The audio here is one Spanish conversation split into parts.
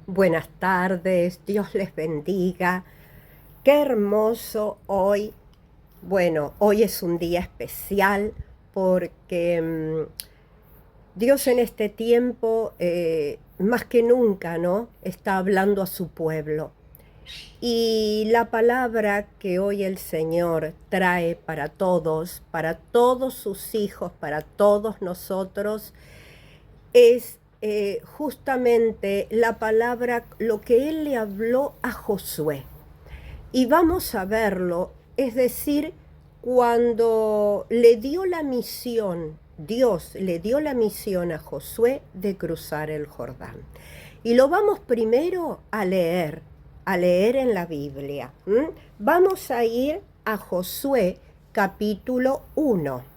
Buenas tardes, Dios les bendiga. Qué hermoso hoy. Bueno, hoy es un día especial porque Dios en este tiempo, más que nunca, ¿no? Está hablando a su pueblo. Y la palabra que hoy el Señor trae para todos sus hijos, para todos nosotros, es justamente la palabra, lo que Él le habló a Josué. Y vamos a verlo, es decir, cuando le dio la misión, Dios le dio la misión a Josué de cruzar el Jordán. Y lo vamos primero a leer en la Biblia. Vamos a ir a Josué capítulo 1.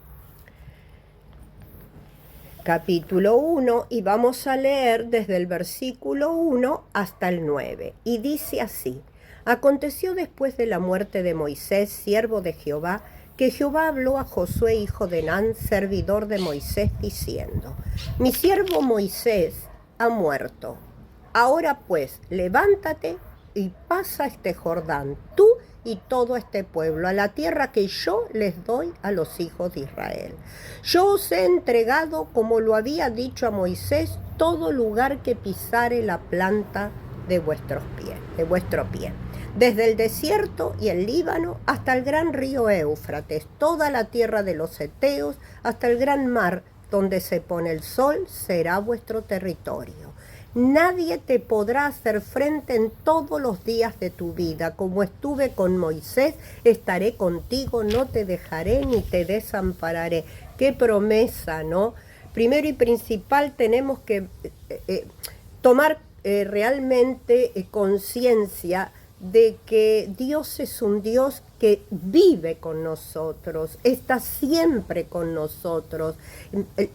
Capítulo 1 y vamos a leer desde el versículo 1 hasta el 9. Y dice así: Aconteció después de la muerte de Moisés, siervo de Jehová, que Jehová habló a Josué, hijo de Nun, servidor de Moisés, diciendo: Mi siervo Moisés ha muerto. Ahora pues, levántate y pasa este Jordán, tú y todo este pueblo, a la tierra que yo les doy a los hijos de Israel. Yo os he entregado, como lo había dicho a Moisés, todo lugar que pisare la planta de vuestro pie, desde el desierto y el Líbano hasta el gran río Éufrates, toda la tierra de los heteos, hasta el gran mar, donde se pone el sol, será vuestro territorio. Nadie te podrá hacer frente en todos los días de tu vida. Como estuve con Moisés, estaré contigo, no te dejaré ni te desampararé. Qué promesa, ¿no? Primero y principal tenemos que tomar realmente conciencia de que Dios es un Dios que vive con nosotros, está siempre con nosotros.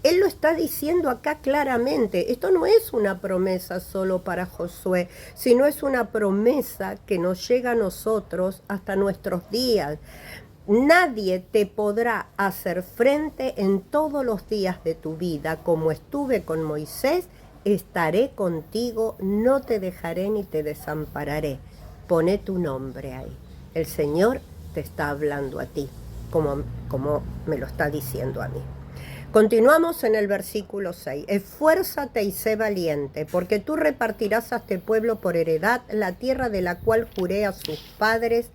Él lo está diciendo acá claramente. Esto no es una promesa solo para Josué, sino es una promesa que nos llega a nosotros hasta nuestros días. Nadie te podrá hacer frente en todos los días de tu vida. Como estuve con Moisés, estaré contigo, no te dejaré ni te desampararé. Poné tu nombre ahí. El Señor te está hablando a ti, como me lo está diciendo a mí. Continuamos en el versículo 6. Esfuérzate y sé valiente, porque tú repartirás a este pueblo por heredad la tierra de la cual juré a sus padres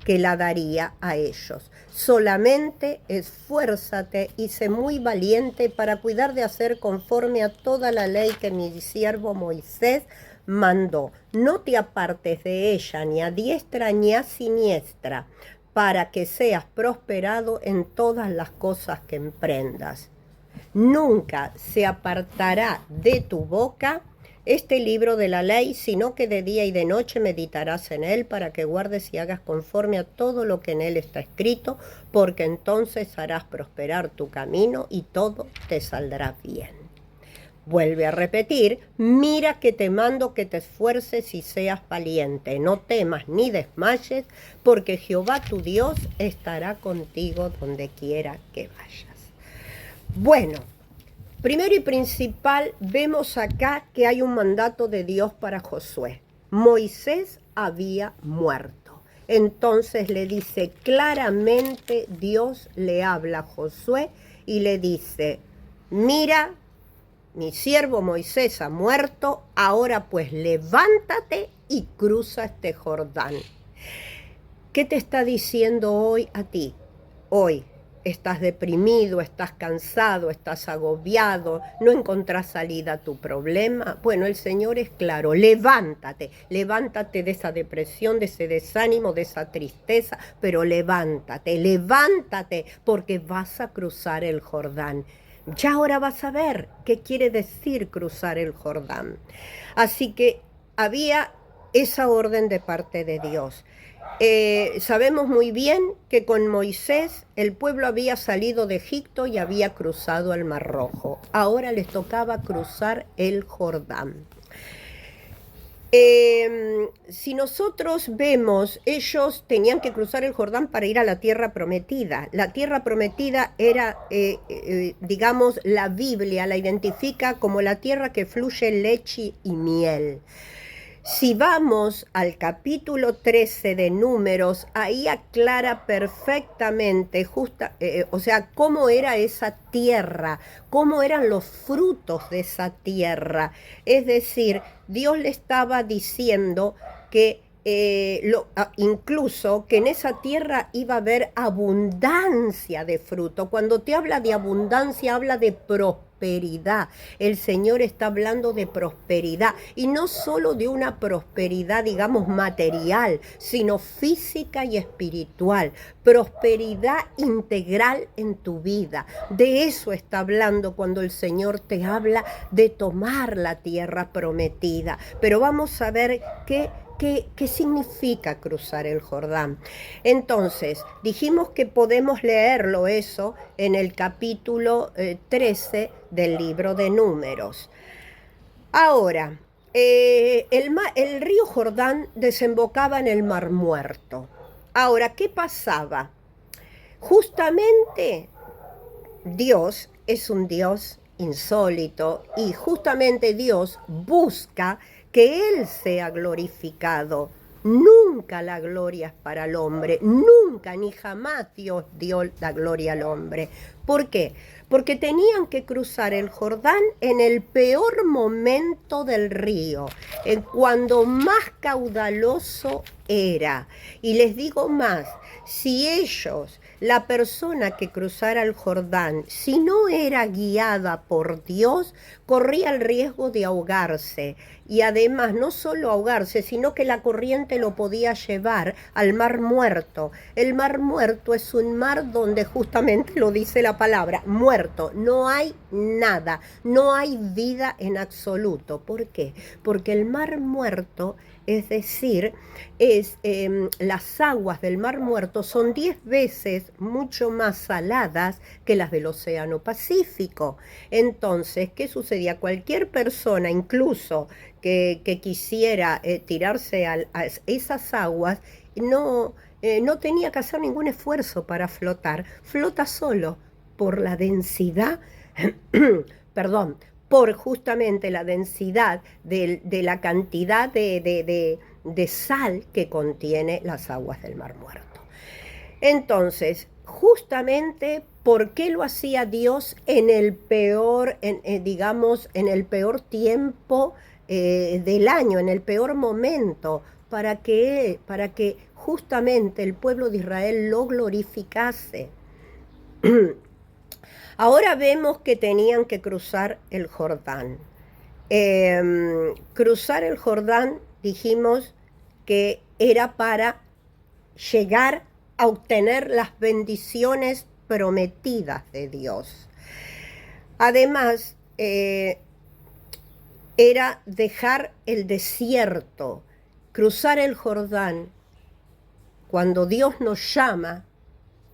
que la daría a ellos. Solamente esfuérzate y sé muy valiente para cuidar de hacer conforme a toda la ley que mi siervo Moisés mandó. No te apartes de ella ni a diestra ni a siniestra, para que seas prosperado en todas las cosas que emprendas. Nunca se apartará de tu boca este libro de la ley, sino que de día y de noche meditarás en él, para que guardes y hagas conforme a todo lo que en él está escrito, porque entonces harás prosperar tu camino y todo te saldrá bien. Vuelve a repetir: mira que te mando que te esfuerces y seas valiente, no temas ni desmayes, porque Jehová tu Dios estará contigo donde quiera que vayas. Bueno, primero y principal, vemos acá que hay un mandato de Dios para Josué. Moisés había muerto. Entonces le dice claramente, Dios le habla a Josué y le dice: mira, mi siervo Moisés ha muerto, ahora pues levántate y cruza este Jordán. ¿Qué te está diciendo hoy a ti? Hoy estás deprimido, estás cansado, estás agobiado, no encontrás salida a tu problema. Bueno, el Señor es claro: levántate, levántate de esa depresión, de ese desánimo, de esa tristeza, pero levántate, levántate, porque vas a cruzar el Jordán. Ya ahora vas a ver qué quiere decir cruzar el Jordán. Así que había esa orden de parte de Dios. Sabemos muy bien que con Moisés el pueblo había salido de Egipto y había cruzado el Mar Rojo. Ahora les tocaba cruzar el Jordán. Si nosotros vemos, ellos tenían que cruzar el Jordán para ir a la tierra prometida. La tierra prometida era, digamos, la Biblia la identifica como la tierra que fluye leche y miel. Si vamos al capítulo 13 de Números, ahí aclara perfectamente, o sea, cómo era esa tierra, cómo eran los frutos de esa tierra. Es decir, Dios le estaba diciendo que incluso que en esa tierra iba a haber abundancia de fruto. Cuando te habla de abundancia, habla de prosperidad. El Señor está hablando de prosperidad, y no solo de una prosperidad, digamos, material, sino física y espiritual. Prosperidad integral en tu vida. De eso está hablando cuando el Señor te habla de tomar la tierra prometida. Pero vamos a ver ¿Qué significa cruzar el Jordán? Entonces, dijimos que podemos leerlo eso en el capítulo 13 del libro de Números. Ahora, el río Jordán desembocaba en el Mar Muerto. Ahora, ¿qué pasaba? Justamente Dios es un Dios insólito, y justamente Dios busca que Él sea glorificado. Nunca la gloria es para el hombre, nunca ni jamás Dios dio la gloria al hombre. ¿Por qué? Porque tenían que cruzar el Jordán en el peor momento del río, en cuando más caudaloso era. Y les digo más, si ellos, la persona que cruzara el Jordán, si no era guiada por Dios, corría el riesgo de ahogarse. Y además, no solo ahogarse, sino que la corriente lo podía llevar al Mar Muerto. El Mar Muerto es un mar donde justamente lo dice la palabra, muerto. No hay nada, no hay vida en absoluto. ¿Por qué? Porque el Mar Muerto, es decir, las aguas del Mar Muerto son 10 veces mucho más saladas que las del Océano Pacífico. Entonces, ¿qué sucedía? Cualquier persona, incluso que quisiera tirarse a esas aguas, no tenía que hacer ningún esfuerzo para flotar. Flota solo por la densidad, perdón, por justamente la densidad de la cantidad de sal que contiene las aguas del Mar Muerto. Entonces, justamente, ¿por qué lo hacía Dios en el peor, digamos, en el peor tiempo del año, en el peor momento? Para que justamente el pueblo de Israel lo glorificase. Ahora vemos que tenían que cruzar el Jordán. Cruzar el Jordán, dijimos que era para llegar a obtener las bendiciones prometidas de Dios. Además, era dejar el desierto. Cruzar el Jordán, cuando Dios nos llama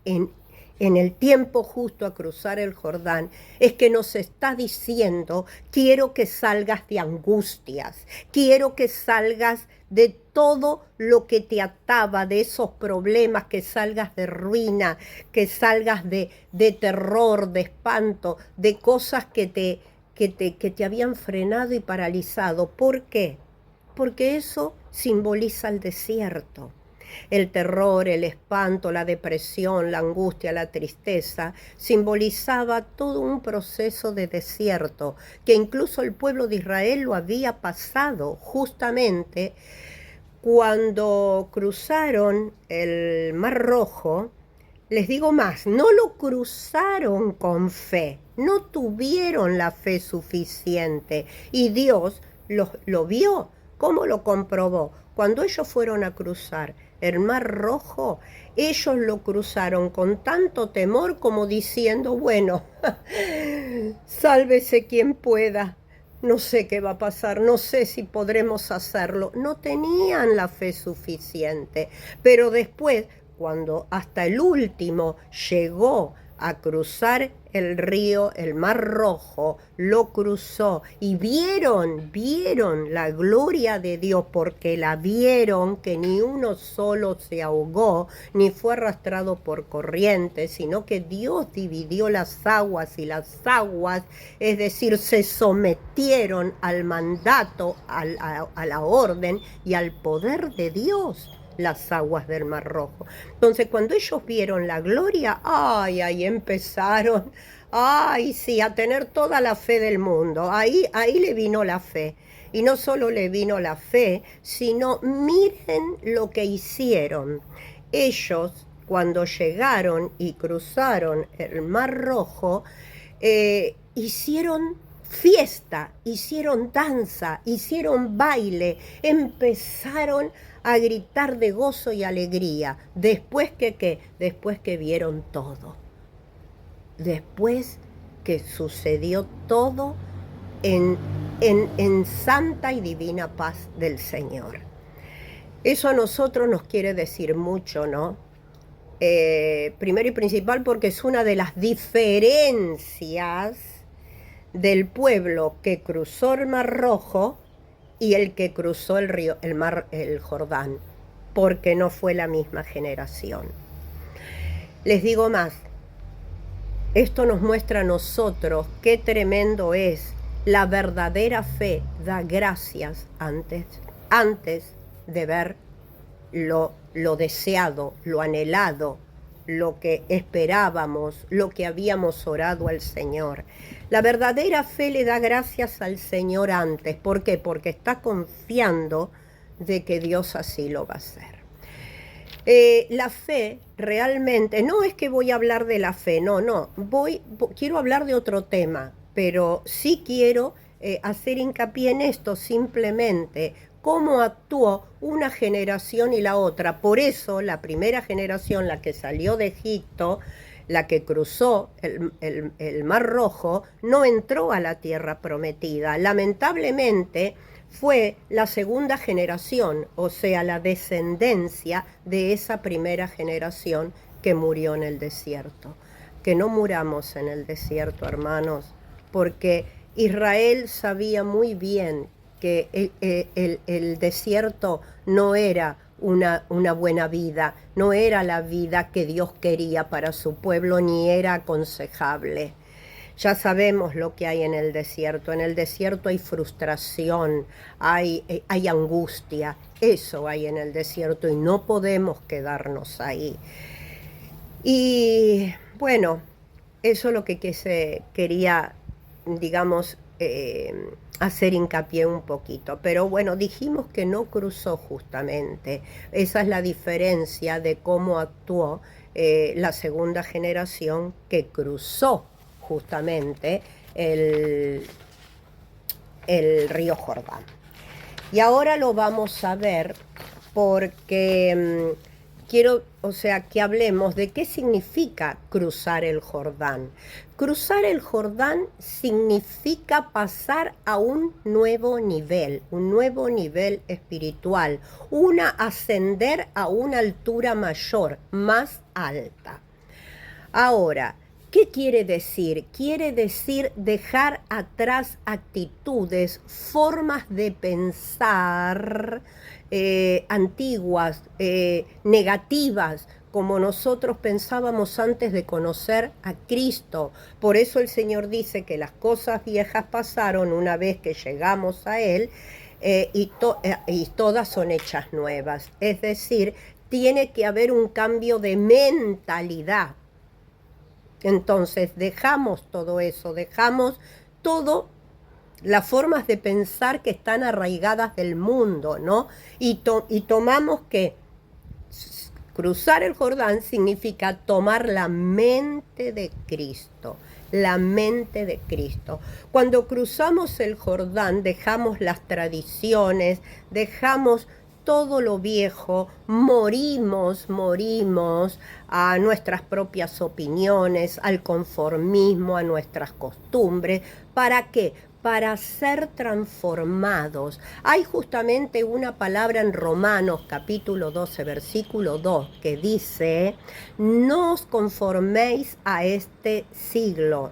en el tiempo justo a cruzar el Jordán, es que nos está diciendo: quiero que salgas de angustias, quiero que salgas de todo lo que te ataba, de esos problemas, que salgas de ruina, que salgas de terror, de espanto, de cosas que te habían frenado y paralizado. ¿Por qué? Porque eso simboliza el desierto. El terror, el espanto, la depresión, la angustia, la tristeza, simbolizaba todo un proceso de desierto, que incluso el pueblo de Israel lo había pasado justamente cuando cruzaron el Mar Rojo. Les digo más, no lo cruzaron con fe, no tuvieron la fe suficiente, y Dios lo vio. ¿Cómo lo comprobó? Cuando ellos fueron a cruzar el Mar Rojo, ellos lo cruzaron con tanto temor, como diciendo: bueno, sálvese quien pueda, no sé qué va a pasar, no sé si podremos hacerlo. No tenían la fe suficiente, pero después, cuando hasta el último llegó a cruzar el río, el Mar Rojo, lo cruzó y vieron la gloria de Dios, porque la vieron, que ni uno solo se ahogó, ni fue arrastrado por corrientes, sino que Dios dividió las aguas, y las aguas, es decir, se sometieron al mandato, a la orden y al poder de Dios, las aguas del Mar Rojo. Entonces, cuando ellos vieron la gloria, ¡ay! Ahí empezaron, ¡ay! Sí, a tener toda la fe del mundo. Ahí le vino la fe. Y no solo le vino la fe, sino miren lo que hicieron. Ellos, cuando llegaron y cruzaron el Mar Rojo, hicieron fiesta, hicieron danza, hicieron baile, empezaron a gritar de gozo y alegría. Después que, ¿qué? Después que vieron todo. Después que sucedió todo en santa y divina paz del Señor. Eso a nosotros nos quiere decir mucho, ¿no? Primero y principal, porque es una de las diferencias del pueblo que cruzó el Mar Rojo y el que cruzó el río, el Jordán, porque no fue la misma generación. Les digo más, esto nos muestra a nosotros qué tremendo es. La verdadera fe da gracias antes de ver lo deseado, lo anhelado, lo que esperábamos, lo que habíamos orado al Señor. La verdadera fe le da gracias al Señor antes. ¿Por qué? Porque está confiando de que Dios así lo va a hacer. La fe realmente, no es que voy a hablar de la fe, no, quiero hablar de otro tema, pero sí quiero hacer hincapié en esto simplemente, cómo actuó una generación y la otra. Por eso la primera generación, la que salió de Egipto, la que cruzó el Mar Rojo, no entró a la tierra prometida. Lamentablemente fue la segunda generación, o sea, la descendencia de esa primera generación que murió en el desierto. Que no muramos en el desierto, hermanos, porque Israel sabía muy bien que el desierto no era una buena vida, no era la vida que Dios quería para su pueblo, ni era aconsejable. Ya sabemos lo que hay en el desierto. En el desierto hay frustración, hay angustia. Eso hay en el desierto y no podemos quedarnos ahí. Y bueno, eso es lo que quería, digamos, hacer hincapié un poquito. Pero bueno, dijimos que no cruzó justamente. Esa es la diferencia de cómo actuó la segunda generación que cruzó justamente el río Jordán. Y ahora lo vamos a ver porque quiero, que hablemos de qué significa cruzar el Jordán. Cruzar el Jordán significa pasar a un nuevo nivel espiritual, ascender a una altura mayor, más alta. Ahora, ¿qué quiere decir? Quiere decir dejar atrás actitudes, formas de pensar antiguas, negativas, como nosotros pensábamos antes de conocer a Cristo. Por eso el Señor dice que las cosas viejas pasaron una vez que llegamos a Él y todas son hechas nuevas. Es decir, tiene que haber un cambio de mentalidad. Entonces dejamos todo eso, dejamos todo las formas de pensar que están arraigadas del mundo, ¿no? Y tomamos que cruzar el Jordán significa tomar la mente de Cristo, la mente de Cristo. Cuando cruzamos el Jordán dejamos las tradiciones, dejamos todo lo viejo, morimos a nuestras propias opiniones, al conformismo, a nuestras costumbres. ¿Para qué? para ser transformados. Hay justamente una palabra en Romanos capítulo 12, versículo 2, que dice, no os conforméis a este siglo.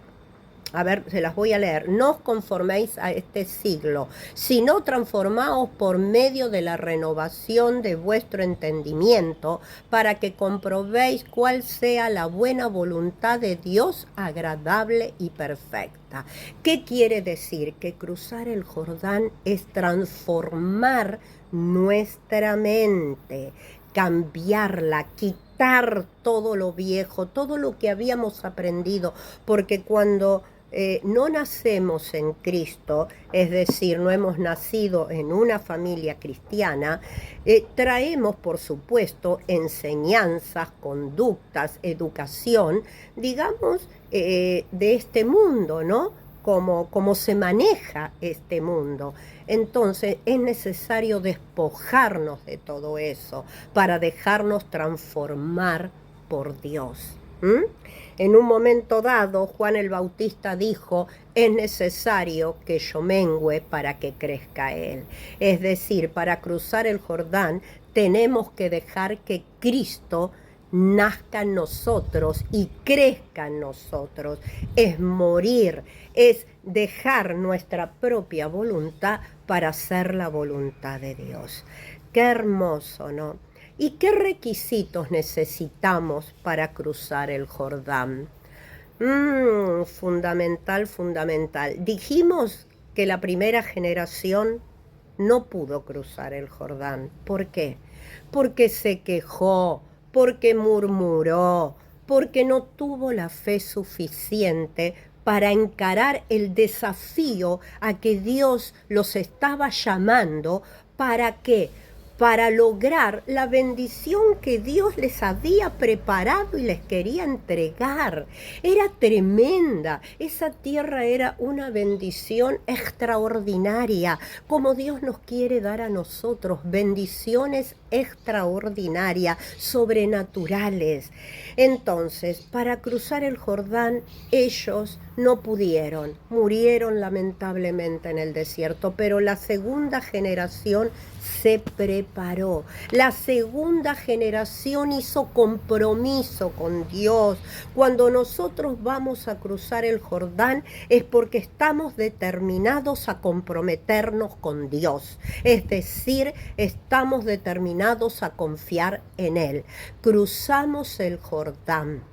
A ver, se las voy a leer. No os conforméis a este siglo, sino transformaos por medio de la renovación de vuestro entendimiento, para que comprobéis cuál sea la buena voluntad de Dios, agradable y perfecta. ¿Qué quiere decir? Que cruzar el Jordán es transformar nuestra mente, cambiarla, quitar todo lo viejo, todo lo que habíamos aprendido, porque cuando no nacemos en Cristo, es decir, no hemos nacido en una familia cristiana, traemos, por supuesto, enseñanzas, conductas, educación, digamos, de este mundo, ¿no? Cómo se maneja este mundo. Entonces es necesario despojarnos de todo eso para dejarnos transformar por Dios. En un momento dado, Juan el Bautista dijo, es necesario que yo mengüe para que crezca Él. Es decir, para cruzar el Jordán tenemos que dejar que Cristo nazca en nosotros y crezca en nosotros. Es morir, es dejar nuestra propia voluntad para hacer la voluntad de Dios. Qué hermoso, ¿no? ¿Y qué requisitos necesitamos para cruzar el Jordán? Fundamental, fundamental. Dijimos que la primera generación no pudo cruzar el Jordán. ¿Por qué? Porque se quejó, porque murmuró, porque no tuvo la fe suficiente para encarar el desafío a que Dios los estaba llamando. ¿Para qué? Para lograr la bendición que Dios les había preparado y les quería entregar. Era tremenda. Esa tierra era una bendición extraordinaria, como Dios nos quiere dar a nosotros, bendiciones extraordinarias, sobrenaturales. Entonces, para cruzar el Jordán, ellos no pudieron, murieron lamentablemente en el desierto, pero la segunda generación se preparó. La segunda generación hizo compromiso con Dios. Cuando nosotros vamos a cruzar el Jordán es porque estamos determinados a comprometernos con Dios. Es decir, estamos determinados a confiar en Él. Cruzamos el Jordán.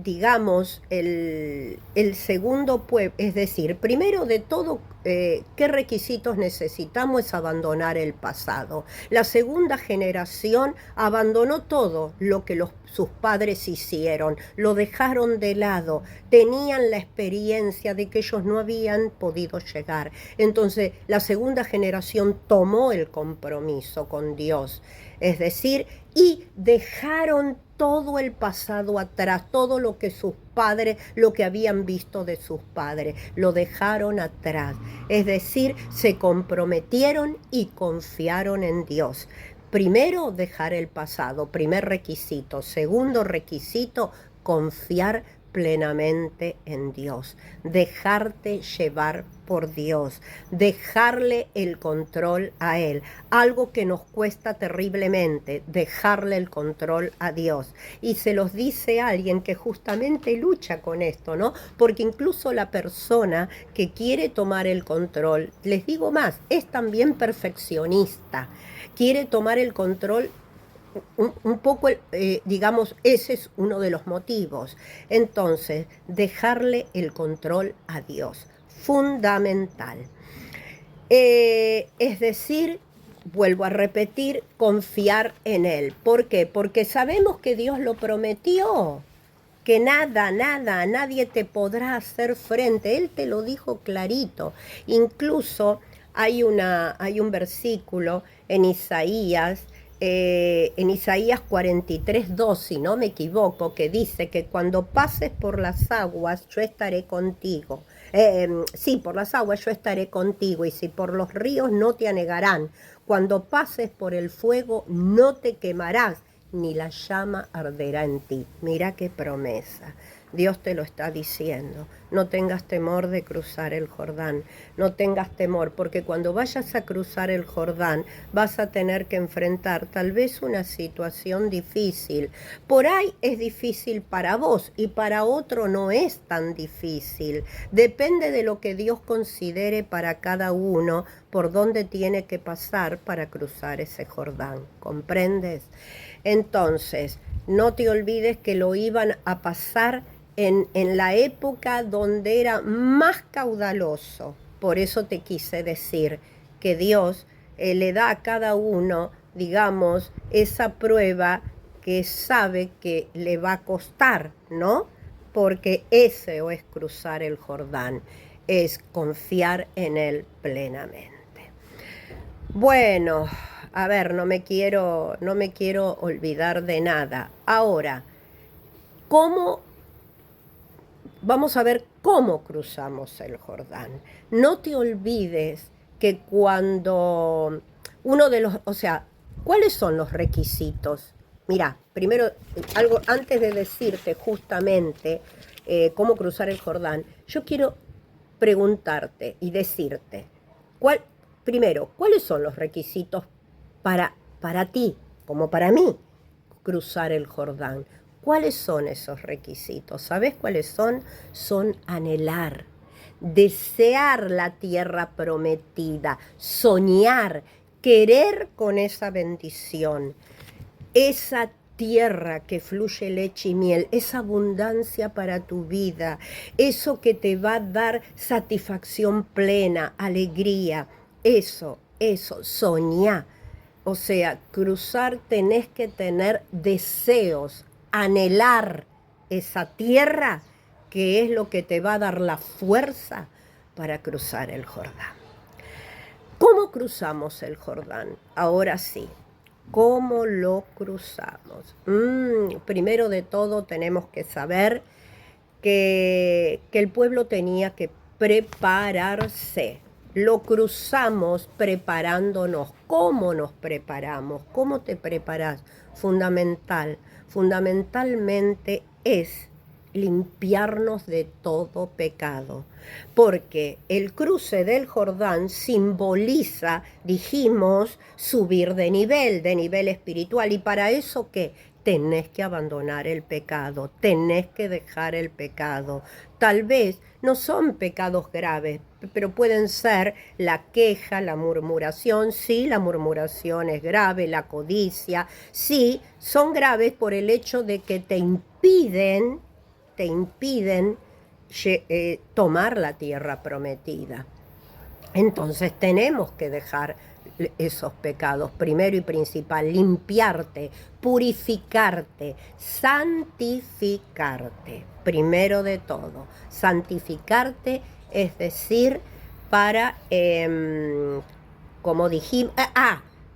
Digamos, el segundo pueblo, es decir, primero de todo, ¿qué requisitos necesitamos? Es abandonar el pasado. La segunda generación abandonó todo lo que sus padres hicieron, lo dejaron de lado, tenían la experiencia de que ellos no habían podido llegar. Entonces, la segunda generación tomó el compromiso con Dios, es decir, y dejaron todo el pasado atrás, todo lo que sus padres, lo que habían visto de sus padres, lo dejaron atrás. Es decir, se comprometieron y confiaron en Dios. Primero, dejar el pasado, primer requisito. Segundo requisito, confiar plenamente en Dios, dejarte llevar por Dios, dejarle el control a Él, algo que nos cuesta terriblemente, dejarle el control a Dios. Y se los dice alguien que justamente lucha con esto, ¿no? Porque incluso la persona que quiere tomar el control, les digo más, es también perfeccionista, quiere tomar el control. Un poco, digamos, ese es uno de los motivos. Entonces, dejarle el control a Dios, fundamental. Es decir, vuelvo a repetir, confiar en Él. ¿Por qué? Porque sabemos que Dios lo prometió, que nadie te podrá hacer frente. Él te lo dijo clarito. Incluso hay un versículo en Isaías 43:2, si no me equivoco, que dice que cuando pases por las aguas yo estaré contigo. Sí, por las aguas yo estaré contigo, y si por los ríos no te anegarán. Cuando pases por el fuego no te quemarás, ni la llama arderá en ti. Mira qué promesa. Dios te lo está diciendo. No tengas temor de cruzar el Jordán. No tengas temor, porque cuando vayas a cruzar el Jordán vas a tener que enfrentar tal vez una situación difícil. Por ahí es difícil para vos y para otro no es tan difícil. Depende de lo que Dios considere para cada uno por dónde tiene que pasar para cruzar ese Jordán. ¿Comprendes? Entonces, no te olvides que lo iban a pasar en la época donde era más caudaloso. Por eso te quise decir que Dios le da a cada uno, digamos, esa prueba que sabe que le va a costar, ¿no? Porque ese es cruzar el Jordán, es confiar en Él plenamente. Bueno, a ver, no me quiero olvidar de nada. Ahora, vamos a ver cómo cruzamos el Jordán. No te olvides que cuando ¿cuáles son los requisitos? Mira, primero, algo antes de decirte justamente cómo cruzar el Jordán, yo quiero preguntarte y decirte, primero, ¿cuáles son los requisitos para ti, como para mí, cruzar el Jordán? ¿Cuáles son esos requisitos? ¿Sabes cuáles son? Son anhelar, desear la tierra prometida, soñar, querer con esa bendición, esa tierra que fluye leche y miel, esa abundancia para tu vida, eso que te va a dar satisfacción plena, alegría, eso, soñá. O sea, cruzar tenés que tener deseos, anhelar esa tierra que es lo que te va a dar la fuerza para cruzar el Jordán. ¿Cómo cruzamos el Jordán? Ahora sí, ¿cómo lo cruzamos? Primero de todo tenemos que saber que el pueblo tenía que prepararse. Lo cruzamos preparándonos. ¿Cómo nos preparamos? ¿Cómo te preparas? Fundamentalmente es limpiarnos de todo pecado, porque el cruce del Jordán simboliza, dijimos, subir de nivel espiritual, y para eso ¿qué? Tenés que abandonar el pecado, tenés que dejar el pecado. Tal vez no son pecados graves, pero pueden ser la queja, la murmuración. Sí, la murmuración es grave, la codicia, sí, son graves por el hecho de que te impiden tomar la tierra prometida. Entonces tenemos que dejar esos pecados, primero y principal, limpiarte, purificarte, santificarte, primero de todo. Santificarte, es decir, para, como dijimos,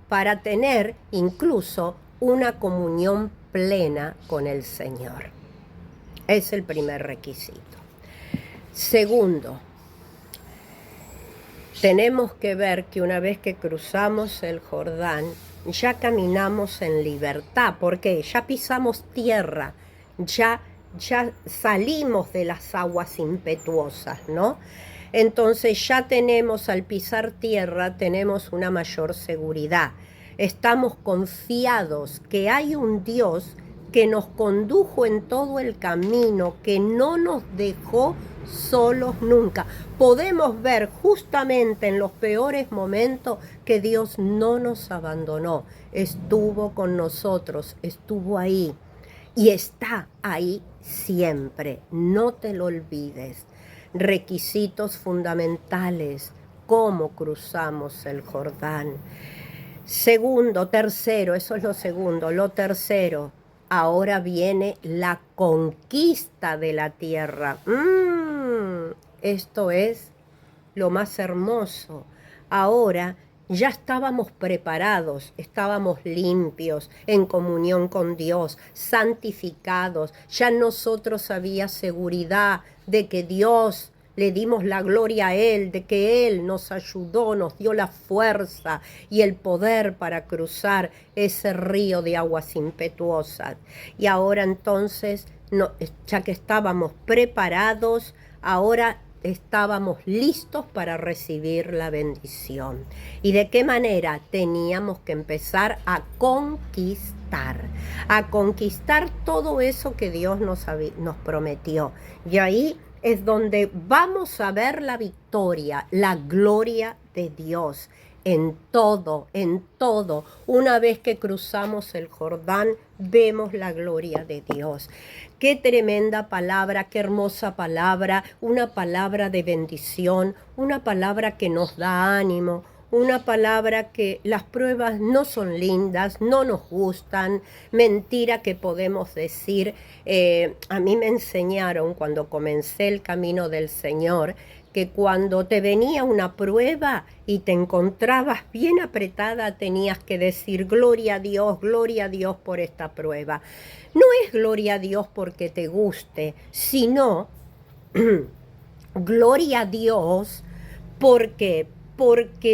para tener incluso una comunión plena con el Señor. Es el primer requisito. Segundo, tenemos que ver que una vez que cruzamos el Jordán, ya caminamos en libertad, porque ya pisamos tierra, ya salimos de las aguas impetuosas, ¿no? Entonces ya tenemos, al pisar tierra, tenemos una mayor seguridad. Estamos confiados que hay un Dios que nos condujo en todo el camino, que no nos dejó solos nunca. Podemos ver justamente en los peores momentos que Dios no nos abandonó, estuvo con nosotros, estuvo ahí y está ahí siempre. No te lo olvides. Requisitos fundamentales, cómo cruzamos el Jordán. Tercero, eso es lo segundo. Lo tercero, ahora viene la conquista de la tierra. Esto es lo más hermoso. Ahora ya estábamos preparados, estábamos limpios, en comunión con Dios, santificados. Ya nosotros había seguridad de que Dios le dimos la gloria a Él, de que Él nos ayudó, nos dio la fuerza y el poder para cruzar ese río de aguas impetuosas. Y ahora entonces, ya que estábamos preparados, ahora estábamos listos para recibir la bendición. ¿Y de qué manera? Teníamos que empezar a conquistar todo eso que Dios nos prometió. Y ahí es donde vamos a ver la victoria, la gloria de Dios en todo, en todo. Una vez que cruzamos el Jordán, vemos la gloria de Dios. Qué tremenda palabra, qué hermosa palabra, una palabra de bendición, una palabra que nos da ánimo, una palabra que las pruebas no son lindas, no nos gustan, mentira que podemos decir. A mí me enseñaron cuando comencé el camino del Señor que cuando te venía una prueba y te encontrabas bien apretada, tenías que decir gloria a Dios por esta prueba. No es gloria a Dios porque te guste, sino gloria a Dios porque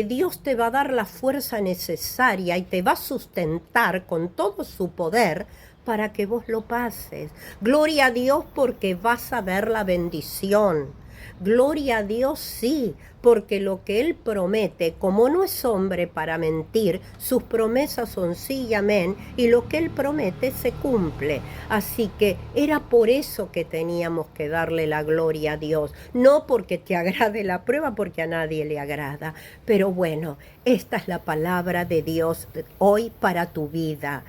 Dios te va a dar la fuerza necesaria y te va a sustentar con todo su poder para que vos lo pases. Gloria a Dios porque vas a ver la bendición. Gloria a Dios, sí, porque lo que Él promete, como no es hombre para mentir, sus promesas son sí y amén, y lo que Él promete se cumple. Así que era por eso que teníamos que darle la gloria a Dios, no porque te agrade la prueba, porque a nadie le agrada. Pero bueno, esta es la palabra de Dios hoy para tu vida.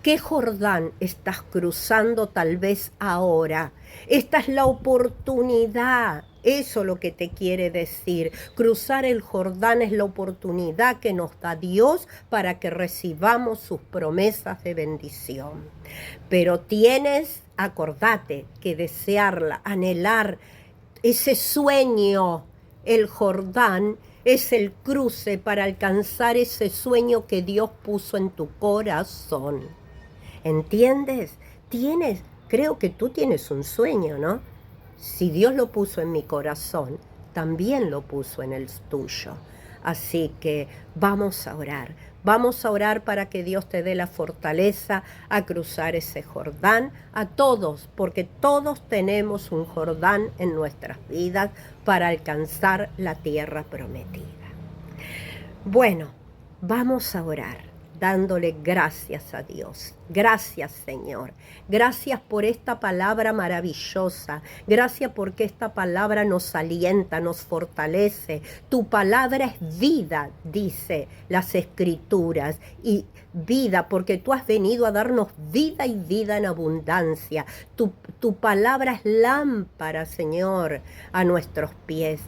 ¿Qué Jordán estás cruzando tal vez ahora? Esta es la oportunidad. Eso es lo que te quiere decir. Cruzar el Jordán es la oportunidad que nos da Dios para que recibamos sus promesas de bendición. Pero acordate, que desearla, anhelar ese sueño. El Jordán es el cruce para alcanzar ese sueño que Dios puso en tu corazón. ¿Entiendes? Creo que tú tienes un sueño, ¿no? Si Dios lo puso en mi corazón, también lo puso en el tuyo. Así que vamos a orar para que Dios te dé la fortaleza a cruzar ese Jordán, a todos, porque todos tenemos un Jordán en nuestras vidas para alcanzar la tierra prometida. Bueno, vamos a orar, dándole gracias a Dios. Gracias, Señor. Gracias por esta palabra maravillosa. Gracias porque esta palabra nos alienta, nos fortalece. Tu palabra es vida, dice las Escrituras. Y vida, porque tú has venido a darnos vida y vida en abundancia. Tu palabra es lámpara, Señor, a nuestros pies.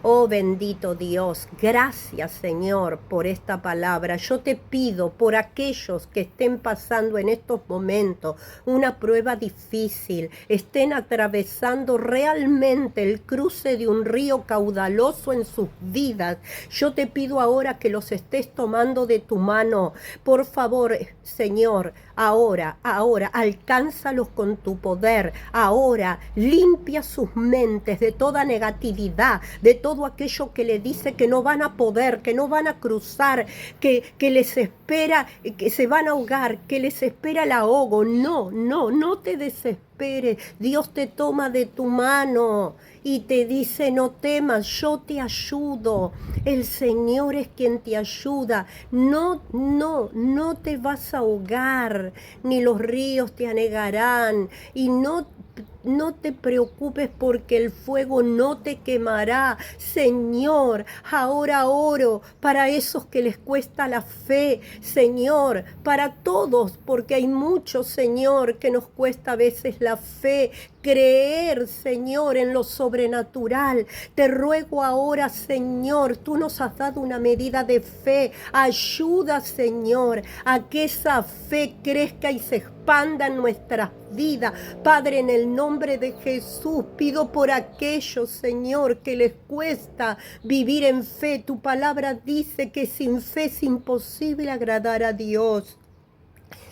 Oh bendito Dios, gracias Señor por esta palabra. Yo te pido por aquellos que estén pasando en estos momentos una prueba difícil, estén atravesando realmente el cruce de un río caudaloso en sus vidas. Yo te pido ahora que los estés tomando de tu mano. Por favor, Señor, ahora, alcánzalos con tu poder. Ahora, limpia sus mentes de toda negatividad, de todo aquello que le dice que no van a poder, que no van a cruzar, que les espera, que se van a ahogar, que les espera el ahogo. No te desesperes. Dios te toma de tu mano y te dice: no temas, yo te ayudo. El Señor es quien te ayuda. No te vas a ahogar, ni los ríos te anegarán, y no te preocupes porque el fuego no te quemará. Señor, ahora oro para esos que les cuesta la fe, Señor, para todos, porque hay muchos, Señor, que nos cuesta a veces la fe, creer, Señor, en lo sobrenatural. Te ruego ahora, Señor, tú nos has dado una medida de fe. Ayuda, Señor, a que esa fe crezca y se expanda en nuestras vidas. Padre, en el nombre de Jesús, pido por aquellos, Señor, que les cuesta vivir en fe. Tu palabra dice que sin fe es imposible agradar a Dios.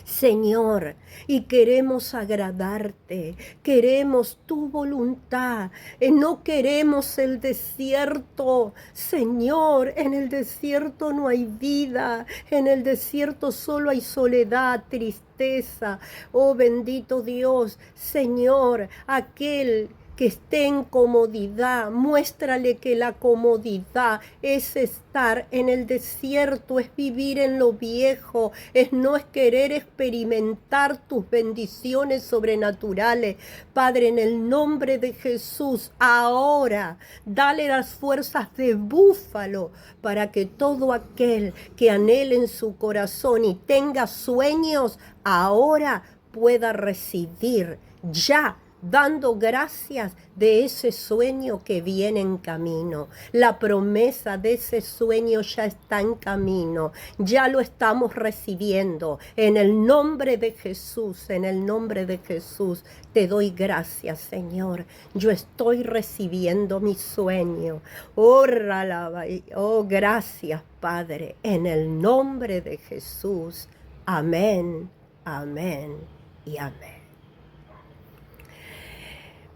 Señor, y queremos agradarte, queremos tu voluntad, no queremos el desierto. Señor, en el desierto no hay vida, en el desierto solo hay soledad, tristeza. Oh bendito Dios, Señor, aquel que esté en comodidad, muéstrale que la comodidad es estar en el desierto, es vivir en lo viejo, no es querer experimentar tus bendiciones sobrenaturales. Padre, en el nombre de Jesús, ahora, dale las fuerzas de búfalo para que todo aquel que anhele en su corazón y tenga sueños, ahora pueda recibir ya, dando gracias de ese sueño que viene en camino. La promesa de ese sueño ya está en camino, ya lo estamos recibiendo. En el nombre de Jesús, en el nombre de Jesús, te doy gracias, Señor. Yo estoy recibiendo mi sueño. Oh, gracias, Padre, en el nombre de Jesús. Amén, amén y amén.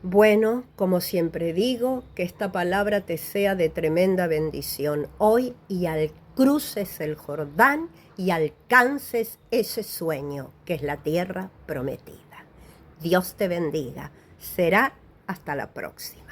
Bueno, como siempre digo, que esta palabra te sea de tremenda bendición hoy y cruces el Jordán y alcances ese sueño que es la tierra prometida. Dios te bendiga. Será hasta la próxima.